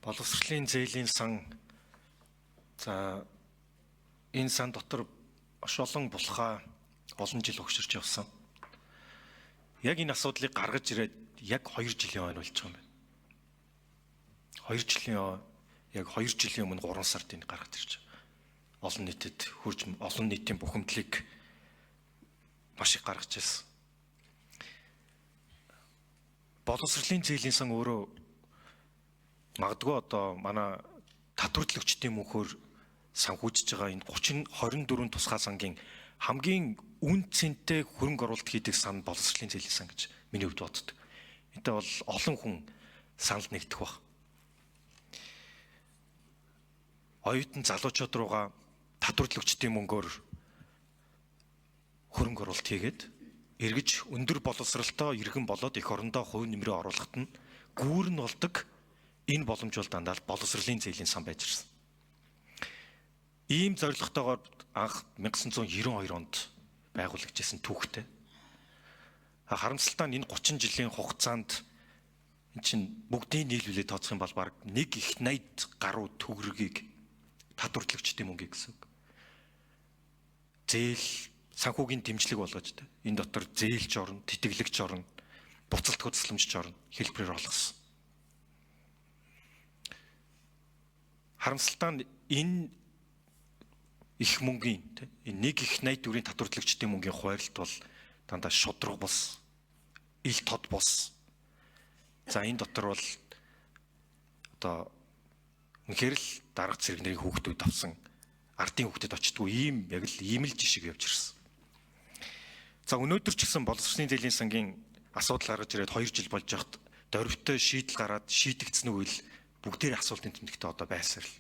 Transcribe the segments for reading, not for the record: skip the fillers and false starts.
Боловсролын зээлийн сан за энэ сан дотор маш олон булхаа олон жил өгшөрч явсан. Яг энэ асуудлыг гаргаж ирээд яг 2 жилийн хойно болж байгаа юм байна. 2 жилийн яг 2 жилийн өмнө 3 сард энэ гаргаж ирж байгаа. Олон нийтэд хурж олон нийтийн бухимдлыг маш их гаргаж ирсэн. Боловсролын зээлийн сан өөрөө магадгүй одоо манай татварлагчдын мөнхөөр санхүүжиж байгаа энэ 24 тусгай сангийн хамгийн үн цэнтэй хөрөнгө оруулалт хийдэг сан боловсролын зээлийн сан гэж миний хувьд боддог. Энтэй бол олон хүн санал нэгдэх баг. Оюутан залуучууд руугаа татварлагчдын мөнгөөр хөрөнгө оруулалт хийгээд эргэж өндөр боловсролтой иргэн болоод эх орондоо хувь нэмрээ оруулахад нь гүүр нь болдог. Энэ боломж бол дандаа боловсролын зээлийн сан байж ирсэн. Ийм зорилготойгоор анх 1992 онд байгуулагдсан түүхтэй. Харамсалтай нь энэ 30 жилийн хугацаанд эн чинь бүгдийн нийлүүлээд тооцох юм бол баг 1/80 гаруй төгрөгийг татварлагчдын мөнгө гэсэн үг. Зээл санхүүгийн дэмжлэг болгож тэ. Энэ дотор зээлж орно, тэтгэлэгч орно, буцалт хөдөлсөлмжч орно, хэлбэрээр олгосон. Харамсалтай нь энэ их мөнгөний энэ 1/80 татварлагчдын мөнгөний хуваарлт бол дандаа шудраг бус, ил тод бус. За энэ дотор бол одоо үнэхээр л дарга цэрэг нарын хүүхдүүд авсан ардын хүүхдэд очтгүй ийм яг л ийм л жишг явж ирсэн. За өнөөдөр ч гэсэн боловсролын зээлийн сангийн асуудал гаргаж ирээд 2 жил болж байхад дөрвтэй шийдэл гараад шийдэгдсэн үйл бүгдээр асуултын тэмдэгтээ одоо байсаар л.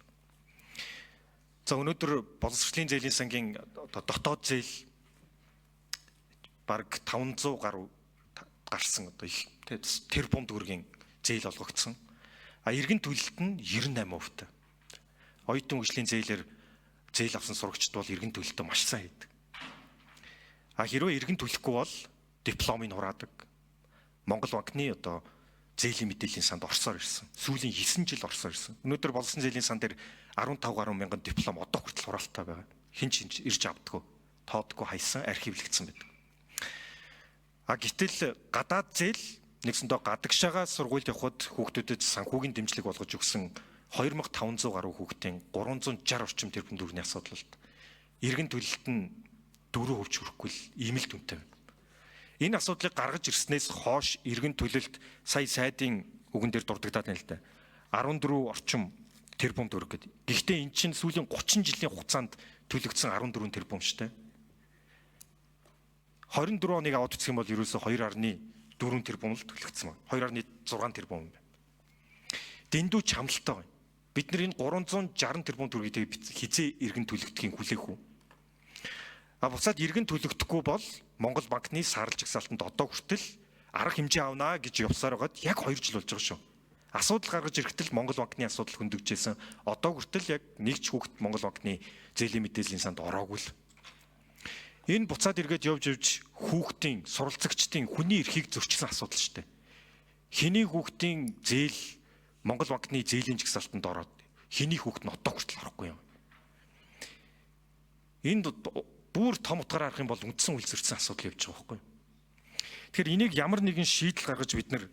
За өнөөдөр боловсролын зээлийн сангийн дотоод зээл бараг 500 гаруй гарсан одоо их тэрбум төгрөгийн зээл олгогдсон. Иргэн төлөлт нь 98%. Оюутан хөгжлийн зээлээр зээл авсан сурагчид бол иргэн төлөлтөө маш сайн хийдэг. Хэрвээ иргэн төлөхгүй бол дипломыг хураадаг. Монгол банкны одоо зээлийн мэдээллийн санд орсоор ирсэн. Сүүлийн 9 жил орсоор ирсэн. Өнөөдөр боловсролын зээлийн сан дээр 15 гаруй мянган диплом одоо хүртэл хураалттай байгаа. Хинч ирж авдаггүй, тоодгүй хайсан, архивлэгдсэн байдаг. Гэтэл гадаад зээл нэгсэндээ гадагшаага сургуульд явхад хүүхдүүдэд санхүүгийн дэмжлэг болгож өгсөн 2500 гаруй хүүхдийн 360 орчим тэрбум төгрөгийн асуудал бол иргэн төлөлт нь 4% хүрэхгүй л ийм л дүнтэй байна. Энэ асуудлыг гаргаж ирснээс хойш иргэн төлөлт сая сайдын үгэн дээр дурддагдаад байна л да. 14 орчим тэрбум төгрөг гэдэг. Гэхдээ эн чинь сүүлийн 30 жилийн хугацаанд төлөгдсөн 14 тэрбум шүү дээ. 24 оныг аваад үзэх юм бол ерөөсө 2.4 тэрбум л төлөгдсөн байна. 2.6 тэрбум байна. Дэндүү чамлалтай байна. Бид нар энэ 360 тэрбум төгрөгийг хизээ иргэн төлөгдөхийг хүлээх үү? Буцаад иргэн төлөгдөхгүй бол Монгол банкны саарл жагсаалтанд одоо хүртэл арга хэмжээ авнаа гэж явсаар байгаад яг 2 жил болж байгаа шүү. Асуудал гаргаж ирэхдээ Монгол банкны асуудал хөндөгжсэн. Одоо хүртэл яг нэг ч хүүхэд Монгол банкны зээлийн мэдээллийн санд ороогүй л. Энэ буцаад эргээд явж хүүхдийн, суралцагчдын хүний эрхийг зөрчсөн асуудал шүү дээ. Хэний хүүхдийн зээл Монгол банкны зээлийн жагсаалтанд ороод хэний хүүхэд нь одоо хүртэл орохгүй юм. Энд бүр том утгаараа харах юм бол үндсэн үйл зөрчсөн асуудал явж байгаа байхгүй. Тэгэхээр энийг ямар нэгэн шийдэл гаргаж бид нар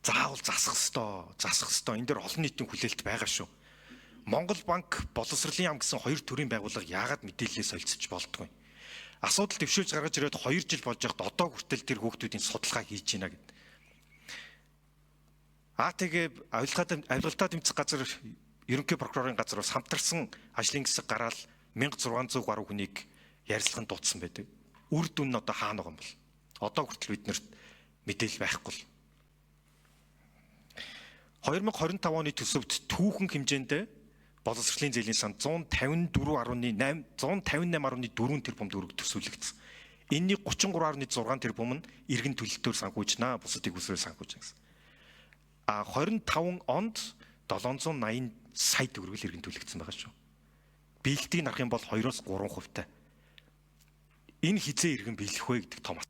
заавал засах ёстой. Энэ дээр олон нийтийн хүлээлт байгаа шүү. Монгол банк, боловсролын яам гэсэн 2 төрлийн байгууллага яагаад мэдээлэлээ солилцож болдгоо. Асуудал төвшүүлж гаргаж ирээд 2 жил болж байхад одоо хүртэл тэр хүүхдүүдийн судалгаа хийж байна гэдэг. Тэгээ авилгалтай тэмцэх газар ерөнхий прокурорын газар бас хамтарсан ажлын хэсэг гараад 1600 гаруй хүнийг ярилцлаганд дуудсан байдаг. Үр дүн нь одоо хаана байгаа юм бол? Одоо хүртэл биднэрт мэдээлэл байхгүй л. 2025 оны төсөвт түүхэн хэмжээндээ боловсролын зээлийн сан 158.4 тэрбум төгрөг төсөөлөгдсөн. Энэний 33.6 тэрбум нь иргэн төлөлтөөр санхүүжнаа, бусдыг үсрээр санхүүжнаа гэсэн. 25 онд 780 сая төгрөг л иргэн төлөгдсөн байгаа шүү. Биелтийг харах юм бол 2-3%. Энэ хизээ иргэн биелэх вэ гэдэг том